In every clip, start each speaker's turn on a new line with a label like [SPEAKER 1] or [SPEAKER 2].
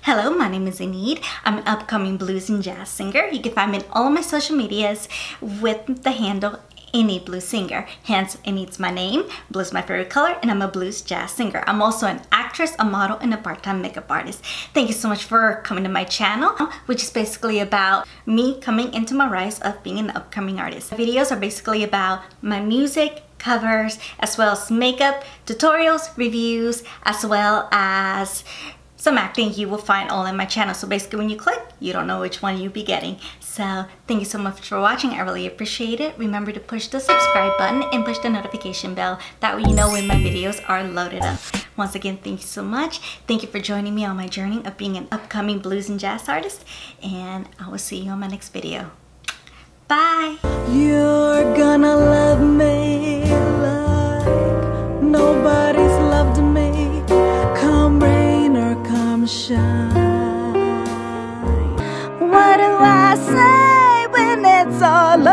[SPEAKER 1] Hello, my name is Enid. I'm an upcoming blues and jazz singer. You can find me on all of my social medias with the handle Enidbluesinger. Hence, Enid's my name, blue's my favorite color, and I'm a blues jazz singer. I'm also an actress, a model, and a part-time makeup artist. Thank you so much for coming to my channel, which is basically about me coming into my rise of being an upcoming artist. My videos are basically about my music, covers, as well as makeup, tutorials, reviews, as well as some acting you will find all in my channel. So basically when you click, you don't know which one you'll be getting. So thank you so much for watching. I really appreciate it. Remember to push the subscribe button and push the notification bell. That way you know when my videos are loaded up. Once again, thank you so much. Thank you for joining me on my journey of being an upcoming blues and jazz artist. And I will see you on my next video. Bye.
[SPEAKER 2] You're gonna love me like nobody's loved me. Come rain or come shine. What do I say when it's all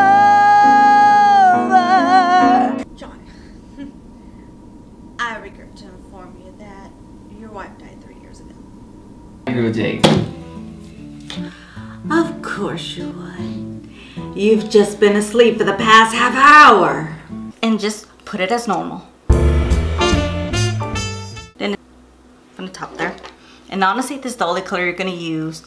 [SPEAKER 2] over?
[SPEAKER 1] John, I regret to inform you that your wife died 3 years ago.
[SPEAKER 3] Jake.
[SPEAKER 2] Of course you would. You've just been asleep for the past half hour.
[SPEAKER 1] And just put it as normal. Then from the top there. And honestly, this is the only color you're gonna use